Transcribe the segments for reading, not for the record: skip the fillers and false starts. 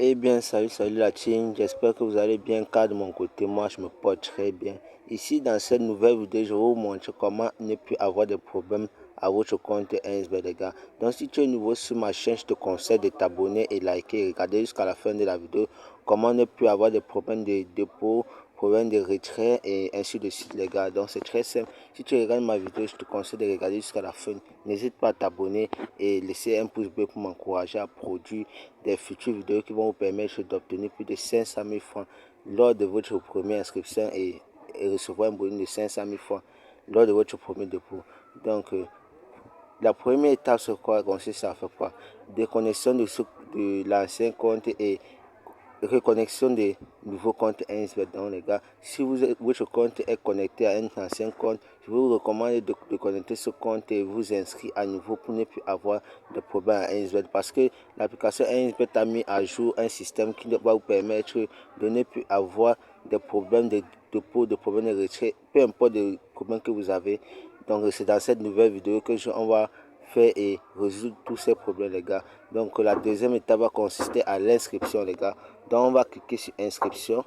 Eh bien, salut la team, j'espère que vous allez bien car de mon côté, moi je me porte très bien. Ici, dans cette nouvelle vidéo, je vais vous montrer comment ne plus avoir de problème à votre compte Ainsbet, les gars. Donc, si tu es nouveau sur ma chaîne, je te conseille de t'abonner et liker et regarder jusqu'à la fin de la vidéo comment ne plus avoir de problème de dépôt, problème de retrait et ainsi de suite, les gars. Donc, c'est très simple. Si tu regardes ma vidéo, je te conseille de regarder jusqu'à la fin. N'hésite pas à t'abonner et laisser un pouce bleu pour m'encourager à produire des futures vidéos qui vont vous permettre d'obtenir plus de 500 000 francs lors de votre première inscription et recevoir un bonus de 500 000 francs lors de votre premier dépôt. Donc, la première étape, c'est quoi? Consiste à faire quoi? Déconnexion de l'ancien compte et reconnexion des nouveaux comptes Ainsbet. Donc les gars, si votre compte est connecté à un ancien compte, je vous recommande de connecter ce compte et vous inscrire à nouveau pour ne plus avoir de problème à Ainsbet, parce que l'application Ainsbet a mis à jour un système qui va vous permettre de ne plus avoir des problèmes de dépôt, de problèmes de retrait, peu importe le problème que vous avez. Donc c'est dans cette nouvelle vidéo que on va faire et résoudre tous ces problèmes, les gars. Donc la deuxième étape va consister à l'inscription, les gars. Donc on va cliquer sur inscription.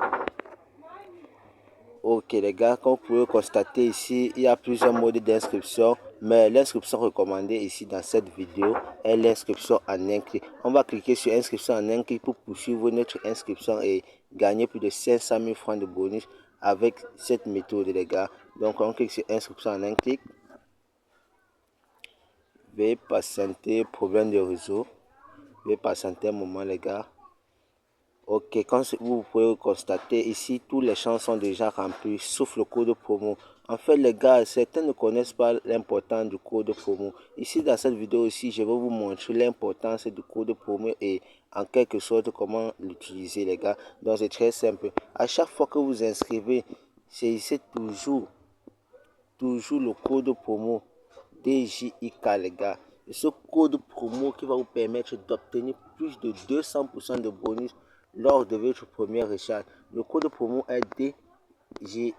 Ok les gars, comme vous pouvez constater ici, il y a plusieurs modes d'inscription, mais l'inscription recommandée ici dans cette vidéo est l'inscription en un clic. On va cliquer sur inscription en un clic pour poursuivre notre inscription et gagner plus de 500 000 francs de bonus avec cette méthode, les gars. Donc on clique sur inscription en un clic. Veuillez patienter, problème de réseau. Veuillez patienter un moment, les gars. Ok, comme vous pouvez constater ici, tous les champs sont déjà remplis, sauf le code promo. En fait, les gars, certains ne connaissent pas l'importance du code promo. Ici, dans cette vidéo aussi, je vais vous montrer l'importance du code promo et en quelque sorte comment l'utiliser, les gars. Donc, c'est très simple. À chaque fois que vous inscrivez, c'est ici toujours le code promo DJIK, les gars. Et ce code promo qui va vous permettre d'obtenir plus de 200% de bonus lors de votre première recharge. Le code promo est DJIK,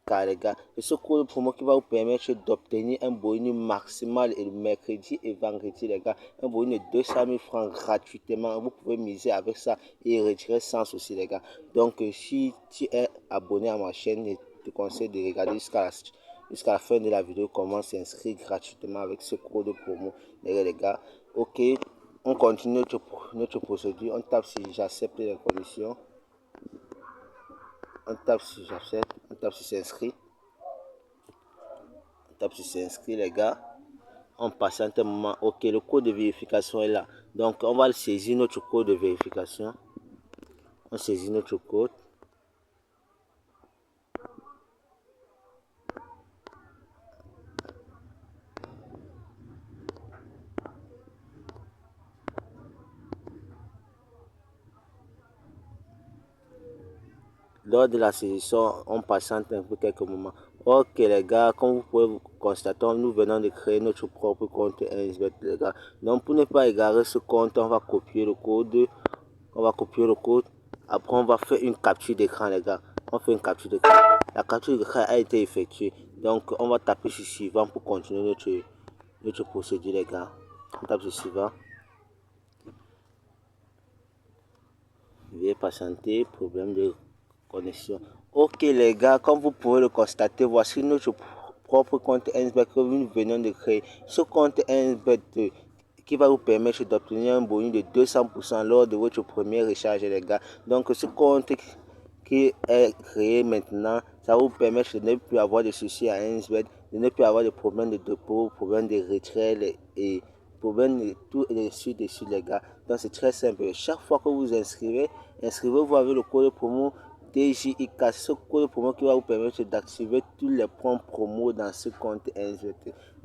les gars. Et ce code promo qui va vous permettre d'obtenir un bonus maximal et le mercredi et vendredi, les gars. Un bonus de 200 000 francs gratuitement. Vous pouvez miser avec ça et retirer sans souci, les gars. Donc, si tu es abonné à ma chaîne, je te conseille de regarder jusqu'à la fin de la vidéo comment s'inscrire gratuitement avec ce code promo, les gars. Ok, on continue notre procédure. On tape si j'accepte les conditions. On tape si j'accepte. On tape si s'inscrit. On tape si s'inscrit, les gars. On patiente un moment. Ok, le code de vérification est là. Donc on va saisir notre code de vérification. On saisit notre code. Lors de la saisissant, on patiente un peu quelques moments. Ok les gars, comme vous pouvez constater, nous venons de créer notre propre compte Ainsbet, les gars. Donc pour ne pas égarer ce compte, on va copier le code. Après on va faire une capture d'écran, les gars. On fait une capture d'écran. La capture d'écran a été effectuée. Donc on va taper sur suivant pour continuer notre procédure, les gars. On tape sur suivant. Veuillez patienter, problème de connexion. Ok les gars, comme vous pouvez le constater, voici notre propre compte Ainsbet que nous venons de créer. Ce compte Ainsbet qui va vous permettre d'obtenir un bonus de 200% lors de votre première recharge, les gars. Donc ce compte qui est créé maintenant, ça va vous permettre de ne plus avoir de soucis à Ainsbet, de ne plus avoir de problèmes de dépôt, problèmes de retrait et problèmes de tout dessus, les gars. Donc c'est très simple. Chaque fois que vous inscrivez-vous avec le code promo DJIK, ce code promo qui va vous permettre d'activer tous les points promo dans ce compte Ainsbet,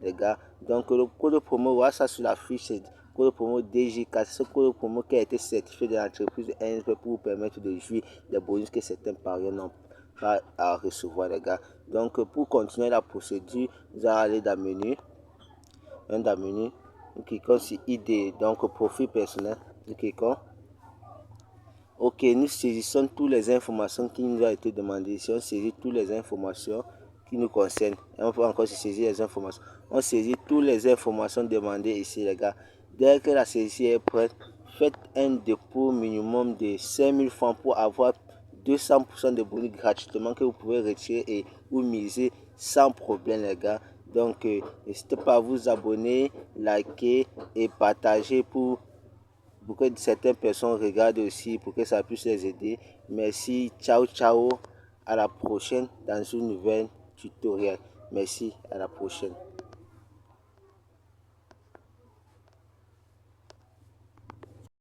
les gars. Donc le code promo, voilà ça sur la fiche, c'est code promo DJIK, ce code promo qui a été certifié de l'entreprise Ainsbet pour vous permettre de jouir des bonus que certains parieurs n'ont pas à recevoir, les gars. Donc pour continuer la procédure, vous allez aller dans le menu, nous cliquons sur ID, donc profil personnel, nous cliquons. Ok, nous saisissons toutes les informations qui nous ont été demandées. Si on saisit toutes les informations qui nous concernent, et on peut encore saisir les informations. On saisit toutes les informations demandées ici, les gars. Dès que la saisie est prête, faites un dépôt minimum de 5000 francs pour avoir 200% de bonus gratuitement que vous pouvez retirer et vous miser sans problème les gars. Donc n'hésitez pas à vous abonner, liker et partager pour que certaines personnes regardent aussi, pour que ça puisse les aider. Merci, ciao ciao, à la prochaine dans une nouvelle tutoriel. Merci, à la prochaine.